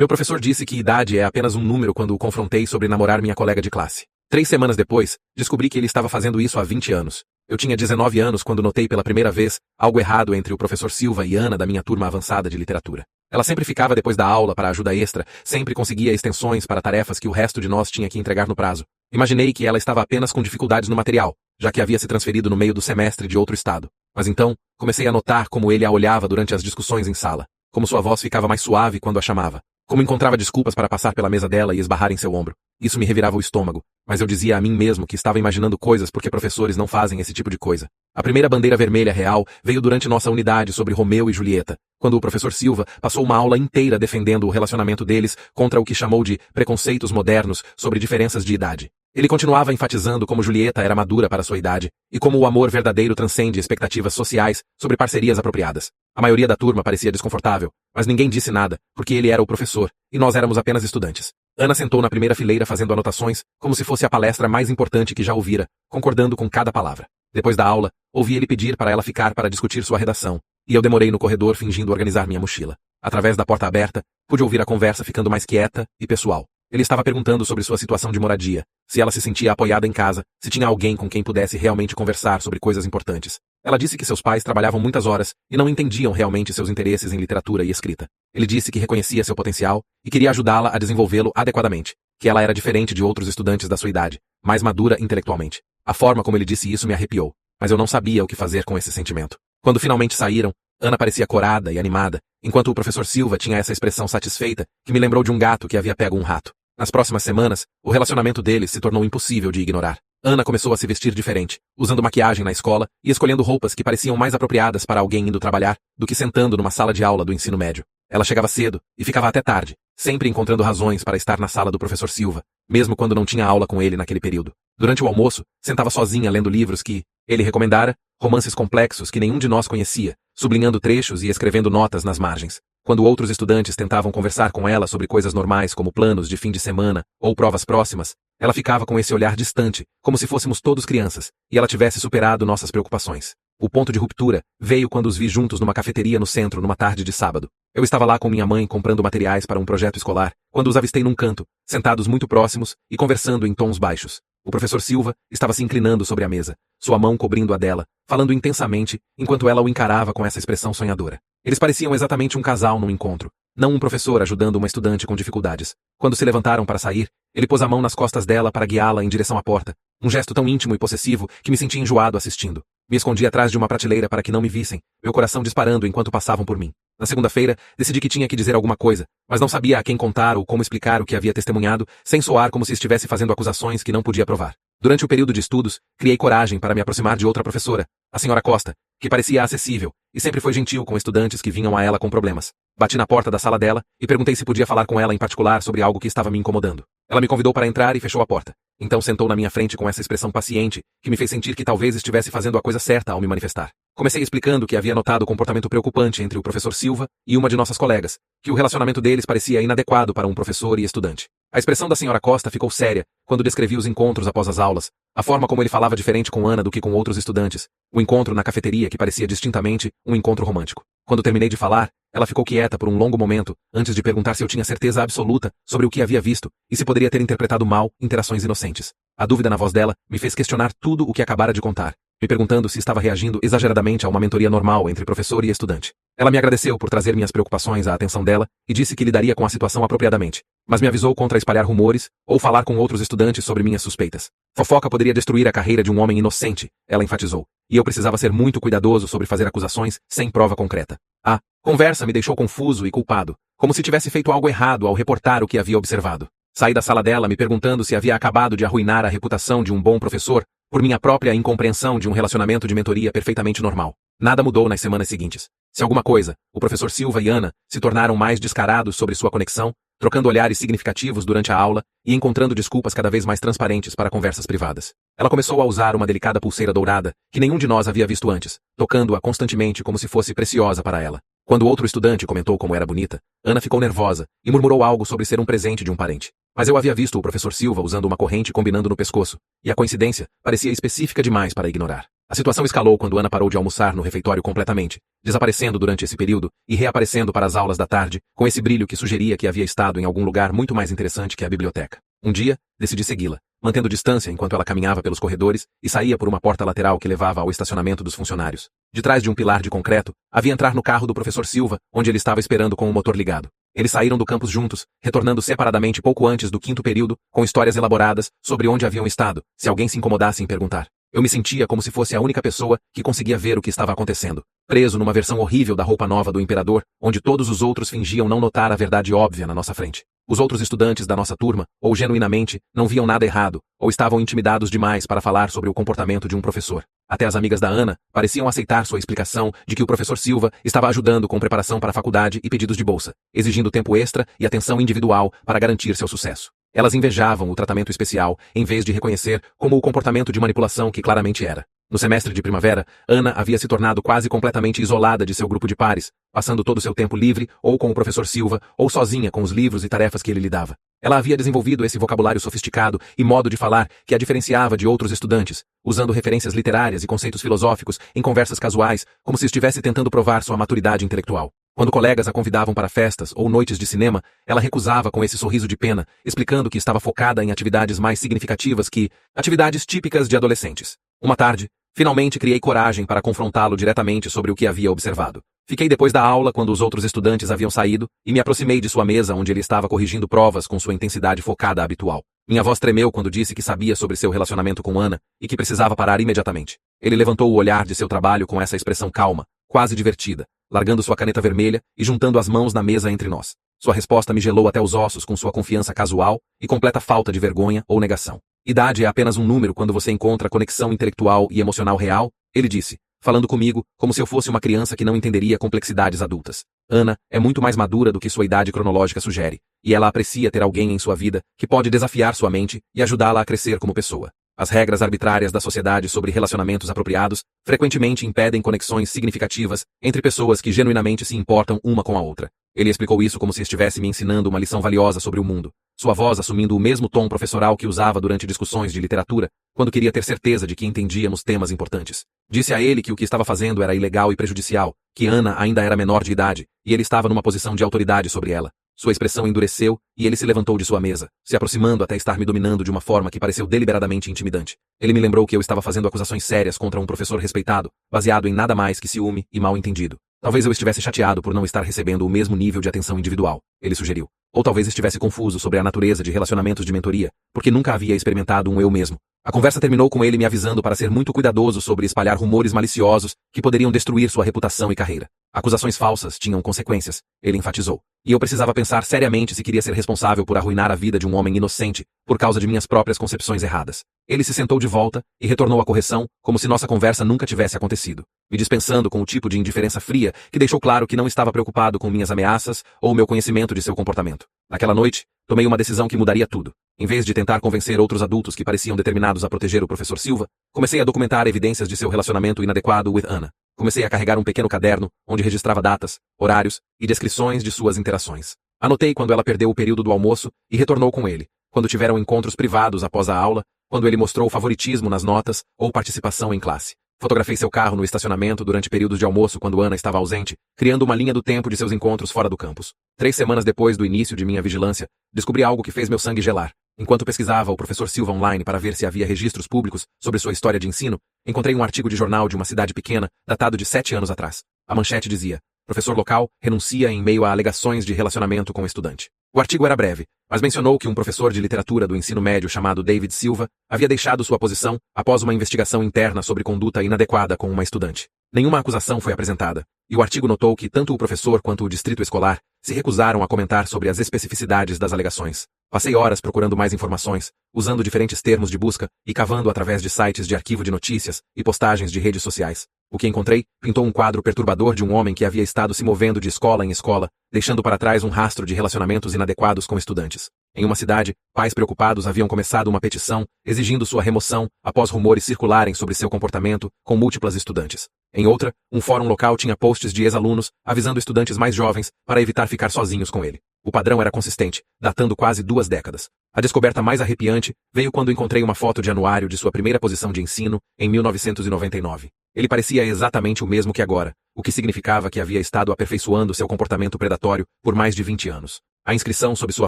Meu professor disse que idade é apenas um número quando o confrontei sobre namorar minha colega de classe. 3 semanas depois, descobri que ele estava fazendo isso há 20 anos. Eu tinha 19 anos quando notei pela primeira vez algo errado entre o professor Silva e Ana da minha turma avançada de literatura. Ela sempre ficava depois da aula para ajuda extra, sempre conseguia extensões para tarefas que o resto de nós tinha que entregar no prazo. Imaginei que ela estava apenas com dificuldades no material, já que havia se transferido no meio do semestre de outro estado. Mas então, comecei a notar como ele a olhava durante as discussões em sala, como sua voz ficava mais suave quando a chamava, como encontrava desculpas para passar pela mesa dela e esbarrar em seu ombro. Isso me revirava o estômago, mas eu dizia a mim mesmo que estava imaginando coisas porque professores não fazem esse tipo de coisa. A primeira bandeira vermelha real veio durante nossa unidade sobre Romeu e Julieta, quando o professor Silva passou uma aula inteira defendendo o relacionamento deles contra o que chamou de preconceitos modernos sobre diferenças de idade. Ele continuava enfatizando como Julieta era madura para sua idade e como o amor verdadeiro transcende expectativas sociais sobre parcerias apropriadas. A maioria da turma parecia desconfortável, mas ninguém disse nada, porque ele era o professor e nós éramos apenas estudantes. Ana sentou na primeira fileira fazendo anotações, como se fosse a palestra mais importante que já ouvira, concordando com cada palavra. Depois da aula, ouvi ele pedir para ela ficar para discutir sua redação, e eu demorei no corredor fingindo organizar minha mochila. Através da porta aberta, pude ouvir a conversa ficando mais quieta e pessoal. Ele estava perguntando sobre sua situação de moradia, se ela se sentia apoiada em casa, se tinha alguém com quem pudesse realmente conversar sobre coisas importantes. Ela disse que seus pais trabalhavam muitas horas e não entendiam realmente seus interesses em literatura e escrita. Ele disse que reconhecia seu potencial e queria ajudá-la a desenvolvê-lo adequadamente, que ela era diferente de outros estudantes da sua idade, mais madura intelectualmente. A forma como ele disse isso me arrepiou, mas eu não sabia o que fazer com esse sentimento. Quando finalmente saíram, Ana parecia corada e animada, enquanto o professor Silva tinha essa expressão satisfeita que me lembrou de um gato que havia pego um rato. Nas próximas semanas, o relacionamento deles se tornou impossível de ignorar. Ana começou a se vestir diferente, usando maquiagem na escola e escolhendo roupas que pareciam mais apropriadas para alguém indo trabalhar do que sentando numa sala de aula do ensino médio. Ela chegava cedo e ficava até tarde, sempre encontrando razões para estar na sala do professor Silva, mesmo quando não tinha aula com ele naquele período. Durante o almoço, sentava sozinha lendo livros que ele recomendara, romances complexos que nenhum de nós conhecia, sublinhando trechos e escrevendo notas nas margens. Quando outros estudantes tentavam conversar com ela sobre coisas normais como planos de fim de semana ou provas próximas, ela ficava com esse olhar distante, como se fôssemos todos crianças, e ela tivesse superado nossas preocupações. O ponto de ruptura veio quando os vi juntos numa cafeteria no centro numa tarde de sábado. Eu estava lá com minha mãe comprando materiais para um projeto escolar, quando os avistei num canto, sentados muito próximos e conversando em tons baixos. O professor Silva estava se inclinando sobre a mesa, sua mão cobrindo a dela, falando intensamente, enquanto ela o encarava com essa expressão sonhadora. Eles pareciam exatamente um casal num encontro, não um professor ajudando uma estudante com dificuldades. Quando se levantaram para sair, ele pôs a mão nas costas dela para guiá-la em direção à porta, um gesto tão íntimo e possessivo que me senti enjoado assistindo. Me escondi atrás de uma prateleira para que não me vissem, meu coração disparando enquanto passavam por mim. Na segunda-feira, decidi que tinha que dizer alguma coisa, mas não sabia a quem contar ou como explicar o que havia testemunhado, sem soar como se estivesse fazendo acusações que não podia provar. Durante o período de estudos, criei coragem para me aproximar de outra professora, a senhora Costa, que parecia acessível e sempre foi gentil com estudantes que vinham a ela com problemas. Bati na porta da sala dela e perguntei se podia falar com ela em particular sobre algo que estava me incomodando. Ela me convidou para entrar e fechou a porta. Então sentou na minha frente com essa expressão paciente, que me fez sentir que talvez estivesse fazendo a coisa certa ao me manifestar. Comecei explicando que havia notado o comportamento preocupante entre o professor Silva e uma de nossas colegas, que o relacionamento deles parecia inadequado para um professor e estudante. A expressão da senhora Costa ficou séria quando descrevi os encontros após as aulas, a forma como ele falava diferente com Ana do que com outros estudantes, o encontro na cafeteria que parecia distintamente um encontro romântico. Quando terminei de falar, ela ficou quieta por um longo momento, antes de perguntar se eu tinha certeza absoluta sobre o que havia visto e se poderia ter interpretado mal interações inocentes. A dúvida na voz dela me fez questionar tudo o que acabara de contar, me perguntando se estava reagindo exageradamente a uma mentoria normal entre professor e estudante. Ela me agradeceu por trazer minhas preocupações à atenção dela e disse que lidaria com a situação apropriadamente, mas me avisou contra espalhar rumores ou falar com outros estudantes sobre minhas suspeitas. Fofoca poderia destruir a carreira de um homem inocente, ela enfatizou, e eu precisava ser muito cuidadoso sobre fazer acusações sem prova concreta. A conversa me deixou confuso e culpado, como se tivesse feito algo errado ao reportar o que havia observado. Saí da sala dela me perguntando se havia acabado de arruinar a reputação de um bom professor por minha própria incompreensão de um relacionamento de mentoria perfeitamente normal. Nada mudou nas semanas seguintes. Se alguma coisa, o professor Silva e Ana se tornaram mais descarados sobre sua conexão, trocando olhares significativos durante a aula e encontrando desculpas cada vez mais transparentes para conversas privadas. Ela começou a usar uma delicada pulseira dourada que nenhum de nós havia visto antes, tocando-a constantemente como se fosse preciosa para ela. Quando outro estudante comentou como era bonita, Ana ficou nervosa e murmurou algo sobre ser um presente de um parente. Mas eu havia visto o professor Silva usando uma corrente combinando no pescoço, e a coincidência parecia específica demais para ignorar. A situação escalou quando Ana parou de almoçar no refeitório completamente, desaparecendo durante esse período e reaparecendo para as aulas da tarde, com esse brilho que sugeria que havia estado em algum lugar muito mais interessante que a biblioteca. Um dia, decidi segui-la, mantendo distância enquanto ela caminhava pelos corredores e saía por uma porta lateral que levava ao estacionamento dos funcionários. De trás de um pilar de concreto, havia entrar no carro do professor Silva, onde ele estava esperando com o motor ligado. Eles saíram do campus juntos, retornando separadamente pouco antes do quinto período, com histórias elaboradas sobre onde haviam estado, se alguém se incomodasse em perguntar. Eu me sentia como se fosse a única pessoa que conseguia ver o que estava acontecendo, preso numa versão horrível da roupa nova do imperador, onde todos os outros fingiam não notar a verdade óbvia na nossa frente. Os outros estudantes da nossa turma, ou genuinamente, não viam nada errado, ou estavam intimidados demais para falar sobre o comportamento de um professor. Até as amigas da Ana pareciam aceitar sua explicação de que o professor Silva estava ajudando com preparação para a faculdade e pedidos de bolsa, exigindo tempo extra e atenção individual para garantir seu sucesso. Elas invejavam o tratamento especial, em vez de reconhecer como o comportamento de manipulação que claramente era. No semestre de primavera, Ana havia se tornado quase completamente isolada de seu grupo de pares, passando todo o seu tempo livre, ou com o professor Silva, ou sozinha com os livros e tarefas que ele lhe dava. Ela havia desenvolvido esse vocabulário sofisticado e modo de falar que a diferenciava de outros estudantes, usando referências literárias e conceitos filosóficos em conversas casuais, como se estivesse tentando provar sua maturidade intelectual. Quando colegas a convidavam para festas ou noites de cinema, ela recusava com esse sorriso de pena, explicando que estava focada em atividades mais significativas que atividades típicas de adolescentes. Uma tarde, finalmente criei coragem para confrontá-lo diretamente sobre o que havia observado. Fiquei depois da aula quando os outros estudantes haviam saído e me aproximei de sua mesa onde ele estava corrigindo provas com sua intensidade focada habitual. Minha voz tremeu quando disse que sabia sobre seu relacionamento com Ana e que precisava parar imediatamente. Ele levantou o olhar de seu trabalho com essa expressão calma, quase divertida, largando sua caneta vermelha e juntando as mãos na mesa entre nós. Sua resposta me gelou até os ossos com sua confiança casual e completa falta de vergonha ou negação. Idade é apenas um número quando você encontra conexão intelectual e emocional real, ele disse, falando comigo como se eu fosse uma criança que não entenderia complexidades adultas. Ana é muito mais madura do que sua idade cronológica sugere, e ela aprecia ter alguém em sua vida que pode desafiar sua mente e ajudá-la a crescer como pessoa. As regras arbitrárias da sociedade sobre relacionamentos apropriados frequentemente impedem conexões significativas entre pessoas que genuinamente se importam uma com a outra. Ele explicou isso como se estivesse me ensinando uma lição valiosa sobre o mundo, sua voz assumindo o mesmo tom professoral que usava durante discussões de literatura, quando queria ter certeza de que entendíamos temas importantes. Disse a ele que o que estava fazendo era ilegal e prejudicial, que Ana ainda era menor de idade, e ele estava numa posição de autoridade sobre ela. Sua expressão endureceu e ele se levantou de sua mesa, se aproximando até estar me dominando de uma forma que pareceu deliberadamente intimidante. Ele me lembrou que eu estava fazendo acusações sérias contra um professor respeitado, baseado em nada mais que ciúme e mal-entendido. Talvez eu estivesse chateado por não estar recebendo o mesmo nível de atenção individual, ele sugeriu. Ou talvez estivesse confuso sobre a natureza de relacionamentos de mentoria, porque nunca havia experimentado um eu mesmo. A conversa terminou com ele me avisando para ser muito cuidadoso sobre espalhar rumores maliciosos que poderiam destruir sua reputação e carreira. Acusações falsas tinham consequências, ele enfatizou. E eu precisava pensar seriamente se queria ser responsável por arruinar a vida de um homem inocente por causa de minhas próprias concepções erradas. Ele se sentou de volta e retornou à correção como se nossa conversa nunca tivesse acontecido, me dispensando com o tipo de indiferença fria que deixou claro que não estava preocupado com minhas ameaças ou meu conhecimento de seu comportamento. Naquela noite, tomei uma decisão que mudaria tudo. Em vez de tentar convencer outros adultos que pareciam determinados a proteger o professor Silva, comecei a documentar evidências de seu relacionamento inadequado with Ana. Comecei a carregar um pequeno caderno, onde registrava datas, horários e descrições de suas interações. Anotei quando ela perdeu o período do almoço e retornou com ele, quando tiveram encontros privados após a aula, quando ele mostrou favoritismo nas notas ou participação em classe. Fotografei seu carro no estacionamento durante períodos de almoço quando Ana estava ausente, criando uma linha do tempo de seus encontros fora do campus. 3 semanas depois do início de minha vigilância, descobri algo que fez meu sangue gelar. Enquanto pesquisava o professor Silva online para ver se havia registros públicos sobre sua história de ensino, encontrei um artigo de jornal de uma cidade pequena, datado de 7 anos atrás. A manchete dizia: professor local renuncia em meio a alegações de relacionamento com estudante. O artigo era breve, mas mencionou que um professor de literatura do ensino médio chamado David Silva havia deixado sua posição após uma investigação interna sobre conduta inadequada com uma estudante. Nenhuma acusação foi apresentada, e o artigo notou que tanto o professor quanto o distrito escolar se recusaram a comentar sobre as especificidades das alegações. Passei horas procurando mais informações, usando diferentes termos de busca e cavando através de sites de arquivo de notícias e postagens de redes sociais. O que encontrei pintou um quadro perturbador de um homem que havia estado se movendo de escola em escola, deixando para trás um rastro de relacionamentos inadequados com estudantes. Em uma cidade, pais preocupados haviam começado uma petição exigindo sua remoção após rumores circularem sobre seu comportamento com múltiplas estudantes. Em outra, um fórum local tinha posts de ex-alunos avisando estudantes mais jovens para evitar ficar sozinhos com ele. O padrão era consistente, datando quase 2 décadas. A descoberta mais arrepiante veio quando encontrei uma foto de anuário de sua primeira posição de ensino, em 1999. Ele parecia exatamente o mesmo que agora, o que significava que havia estado aperfeiçoando seu comportamento predatório por mais de 20 anos. A inscrição sob sua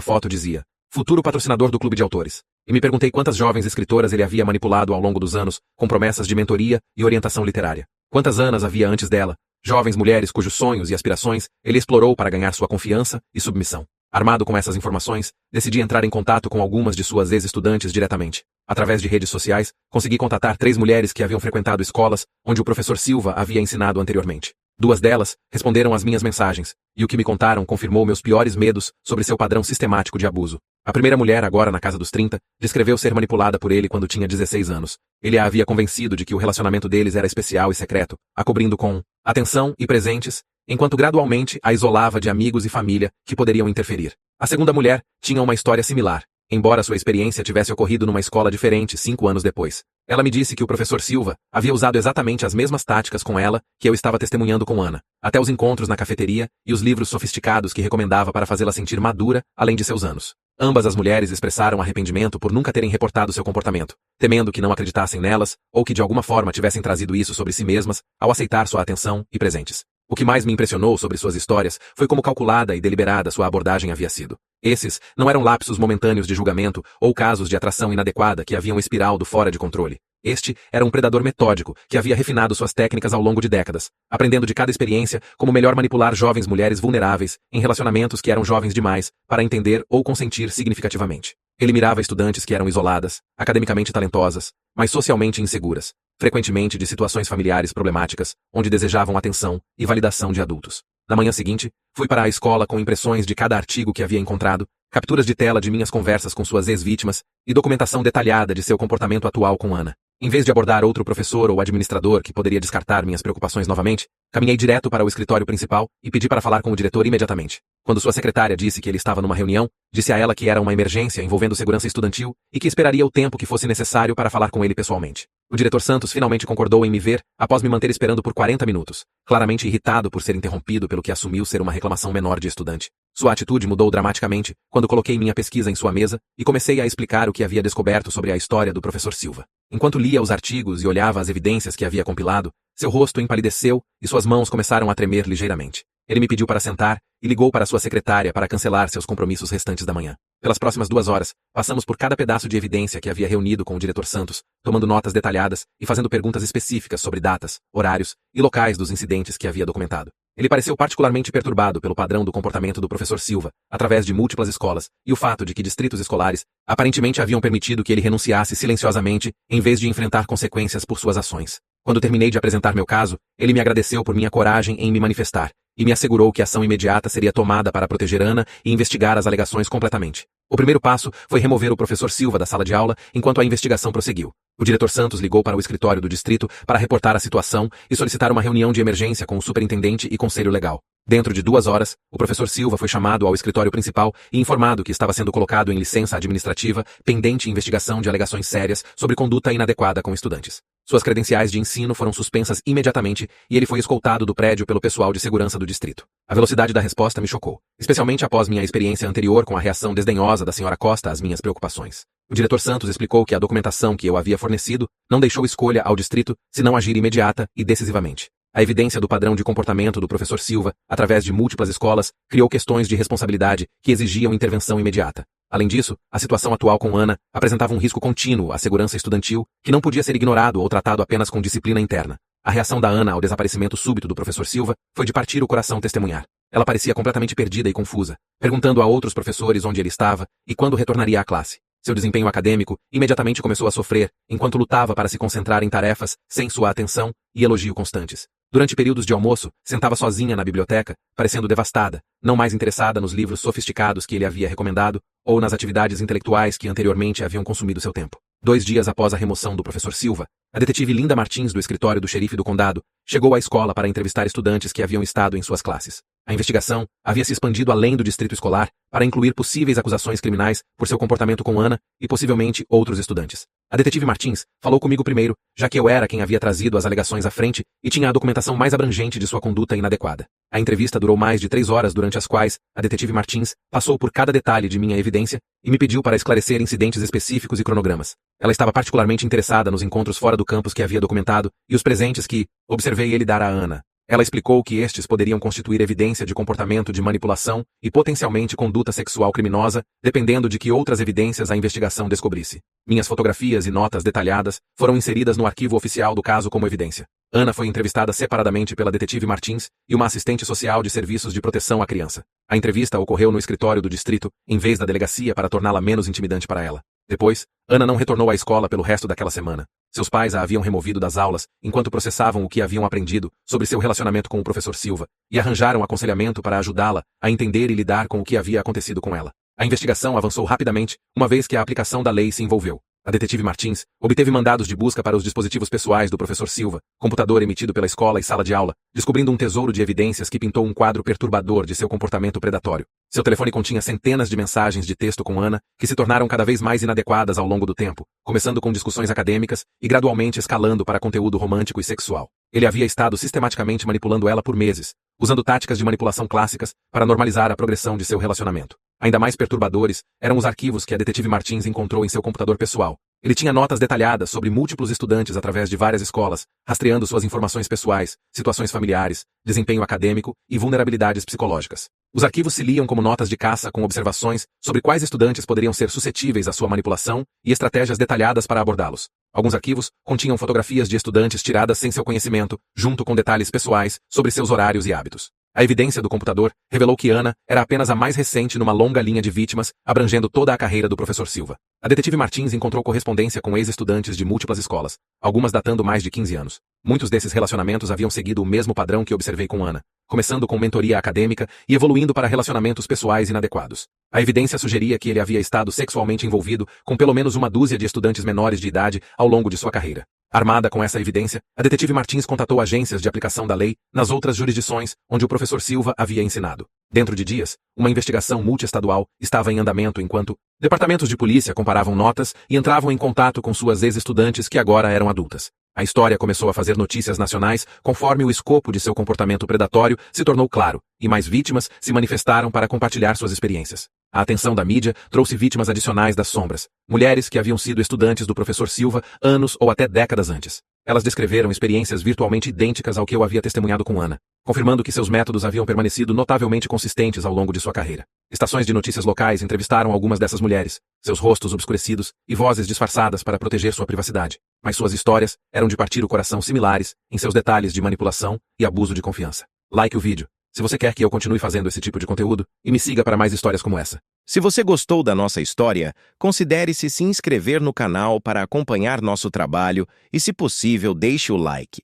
foto dizia: futuro patrocinador do clube de autores. E me perguntei quantas jovens escritoras ele havia manipulado ao longo dos anos, com promessas de mentoria e orientação literária. Quantas Anas havia antes dela, jovens mulheres cujos sonhos e aspirações ele explorou para ganhar sua confiança e submissão. Armado com essas informações, decidi entrar em contato com algumas de suas ex-estudantes diretamente. Através de redes sociais, consegui contatar 3 mulheres que haviam frequentado escolas onde o professor Silva havia ensinado anteriormente. 2 delas responderam às minhas mensagens, e o que me contaram confirmou meus piores medos sobre seu padrão sistemático de abuso. A primeira mulher, agora na casa dos 30, descreveu ser manipulada por ele quando tinha 16 anos. Ele a havia convencido de que o relacionamento deles era especial e secreto, a cobrindo com atenção e presentes, enquanto gradualmente a isolava de amigos e família que poderiam interferir. A segunda mulher tinha uma história similar, embora sua experiência tivesse ocorrido numa escola diferente 5 anos depois. Ela me disse que o professor Silva havia usado exatamente as mesmas táticas com ela que eu estava testemunhando com Ana, até os encontros na cafeteria e os livros sofisticados que recomendava para fazê-la sentir madura, além de seus anos. Ambas as mulheres expressaram arrependimento por nunca terem reportado seu comportamento, temendo que não acreditassem nelas ou que de alguma forma tivessem trazido isso sobre si mesmas ao aceitar sua atenção e presentes. O que mais me impressionou sobre suas histórias foi como calculada e deliberada sua abordagem havia sido. Esses não eram lapsos momentâneos de julgamento ou casos de atração inadequada que haviam espiraldo fora de controle. Este era um predador metódico que havia refinado suas técnicas ao longo de décadas, aprendendo de cada experiência como melhor manipular jovens mulheres vulneráveis em relacionamentos que eram jovens demais para entender ou consentir significativamente. Ele mirava estudantes que eram isoladas, academicamente talentosas, mas socialmente inseguras, frequentemente de situações familiares problemáticas, onde desejavam atenção e validação de adultos. Na manhã seguinte, fui para a escola com impressões de cada artigo que havia encontrado, capturas de tela de minhas conversas com suas ex-vítimas e documentação detalhada de seu comportamento atual com Ana. Em vez de abordar outro professor ou administrador que poderia descartar minhas preocupações novamente, caminhei direto para o escritório principal e pedi para falar com o diretor imediatamente. Quando sua secretária disse que ele estava numa reunião, disse a ela que era uma emergência envolvendo segurança estudantil e que esperaria o tempo que fosse necessário para falar com ele pessoalmente. O diretor Santos finalmente concordou em me ver após me manter esperando por 40 minutos, claramente irritado por ser interrompido pelo que assumiu ser uma reclamação menor de estudante. Sua atitude mudou dramaticamente quando coloquei minha pesquisa em sua mesa e comecei a explicar o que havia descoberto sobre a história do professor Silva. Enquanto lia os artigos e olhava as evidências que havia compilado, seu rosto empalideceu e suas mãos começaram a tremer ligeiramente. Ele me pediu para sentar e ligou para sua secretária para cancelar seus compromissos restantes da manhã. Pelas próximas 2 horas, passamos por cada pedaço de evidência que havia reunido com o diretor Santos, tomando notas detalhadas e fazendo perguntas específicas sobre datas, horários e locais dos incidentes que havia documentado. Ele pareceu particularmente perturbado pelo padrão do comportamento do professor Silva, através de múltiplas escolas, e o fato de que distritos escolares aparentemente haviam permitido que ele renunciasse silenciosamente em vez de enfrentar consequências por suas ações. Quando terminei de apresentar meu caso, ele me agradeceu por minha coragem em me manifestar, e me assegurou que ação imediata seria tomada para proteger Ana e investigar as alegações completamente. O primeiro passo foi remover o professor Silva da sala de aula enquanto a investigação prosseguiu. O diretor Santos ligou para o escritório do distrito para reportar a situação e solicitar uma reunião de emergência com o superintendente e conselho legal. Dentro de 2 horas, o professor Silva foi chamado ao escritório principal e informado que estava sendo colocado em licença administrativa, pendente investigação de alegações sérias sobre conduta inadequada com estudantes. Suas credenciais de ensino foram suspensas imediatamente e ele foi escoltado do prédio pelo pessoal de segurança do distrito. A velocidade da resposta me chocou, especialmente após minha experiência anterior com a reação desdenhosa da senhora Costa às minhas preocupações. O diretor Santos explicou que a documentação que eu havia fornecido não deixou escolha ao distrito senão agir imediata e decisivamente. A evidência do padrão de comportamento do professor Silva, através de múltiplas escolas, criou questões de responsabilidade que exigiam intervenção imediata. Além disso, a situação atual com Ana apresentava um risco contínuo à segurança estudantil que não podia ser ignorado ou tratado apenas com disciplina interna. A reação da Ana ao desaparecimento súbito do professor Silva foi de partir o coração testemunhar. Ela parecia completamente perdida e confusa, perguntando a outros professores onde ele estava e quando retornaria à classe. Seu desempenho acadêmico imediatamente começou a sofrer, enquanto lutava para se concentrar em tarefas sem sua atenção e elogio constantes. Durante períodos de almoço, sentava sozinha na biblioteca, parecendo devastada, não mais interessada nos livros sofisticados que ele havia recomendado ou nas atividades intelectuais que anteriormente haviam consumido seu tempo. 2 dias após a remoção do professor Silva, A detetive Linda Martins, do escritório do xerife do condado, chegou à escola para entrevistar estudantes que haviam estado em suas classes. A investigação havia se expandido além do distrito escolar para incluir possíveis acusações criminais por seu comportamento com Ana e possivelmente outros estudantes. A detetive Martins falou comigo primeiro, já que eu era quem havia trazido as alegações à frente e tinha a documentação mais abrangente de sua conduta inadequada. A entrevista durou mais de 3 horas, durante as quais a detetive Martins passou por cada detalhe de minha evidência e me pediu para esclarecer incidentes específicos e cronogramas. Ela estava particularmente interessada nos encontros fora do campus que havia documentado e os presentes que observei ele dar a Ana. Ela explicou que estes poderiam constituir evidência de comportamento de manipulação e potencialmente conduta sexual criminosa, dependendo de que outras evidências a investigação descobrisse. Minhas fotografias e notas detalhadas foram inseridas no arquivo oficial do caso como evidência. Ana foi entrevistada separadamente pela detetive Martins e uma assistente social de serviços de proteção à criança. A entrevista ocorreu no escritório do distrito, em vez da delegacia, para torná-la menos intimidante para ela. Depois, Ana não retornou à escola pelo resto daquela semana. Seus pais a haviam removido das aulas enquanto processavam o que haviam aprendido sobre seu relacionamento com o professor Silva e arranjaram aconselhamento para ajudá-la a entender e lidar com o que havia acontecido com ela. A investigação avançou rapidamente, uma vez que a aplicação da lei se envolveu. A detetive Martins obteve mandados de busca para os dispositivos pessoais do professor Silva, computador emitido pela escola e sala de aula, descobrindo um tesouro de evidências que pintou um quadro perturbador de seu comportamento predatório. Seu telefone continha centenas de mensagens de texto com Ana, que se tornaram cada vez mais inadequadas ao longo do tempo, começando com discussões acadêmicas e gradualmente escalando para conteúdo romântico e sexual. Ele havia estado sistematicamente manipulando ela por meses, usando táticas de manipulação clássicas para normalizar a progressão de seu relacionamento. Ainda mais perturbadores eram os arquivos que a detetive Martins encontrou em seu computador pessoal. Ele tinha notas detalhadas sobre múltiplos estudantes através de várias escolas, rastreando suas informações pessoais, situações familiares, desempenho acadêmico e vulnerabilidades psicológicas. Os arquivos se liam como notas de caça com observações sobre quais estudantes poderiam ser suscetíveis à sua manipulação e estratégias detalhadas para abordá-los. Alguns arquivos continham fotografias de estudantes tiradas sem seu conhecimento, junto com detalhes pessoais sobre seus horários e hábitos. A evidência do computador revelou que Ana era apenas a mais recente numa longa linha de vítimas, abrangendo toda a carreira do professor Silva. A detetive Martins encontrou correspondência com ex-estudantes de múltiplas escolas, algumas datando mais de 15 anos. Muitos desses relacionamentos haviam seguido o mesmo padrão que observei com Ana, começando com mentoria acadêmica e evoluindo para relacionamentos pessoais inadequados. A evidência sugeria que ele havia estado sexualmente envolvido com pelo menos uma dúzia de estudantes menores de idade ao longo de sua carreira. Armada com essa evidência, a detetive Martins contatou agências de aplicação da lei nas outras jurisdições onde o professor Silva havia ensinado. Dentro de dias, uma investigação multiestadual estava em andamento enquanto departamentos de polícia comparavam notas e entravam em contato com suas ex-estudantes que agora eram adultas. A história começou a fazer notícias nacionais conforme o escopo de seu comportamento predatório se tornou claro, e mais vítimas se manifestaram para compartilhar suas experiências. A atenção da mídia trouxe vítimas adicionais das sombras, mulheres que haviam sido estudantes do professor Silva anos ou até décadas antes. Elas descreveram experiências virtualmente idênticas ao que eu havia testemunhado com Ana, confirmando que seus métodos haviam permanecido notavelmente consistentes ao longo de sua carreira. Estações de notícias locais entrevistaram algumas dessas mulheres, seus rostos obscurecidos e vozes disfarçadas para proteger sua privacidade. Mas suas histórias eram de partir o coração similares em seus detalhes de manipulação e abuso de confiança. Like o vídeo se você quer que eu continue fazendo esse tipo de conteúdo e me siga para mais histórias como essa. Se você gostou da nossa história, considere-se se inscrever no canal para acompanhar nosso trabalho e, se possível, deixe o like.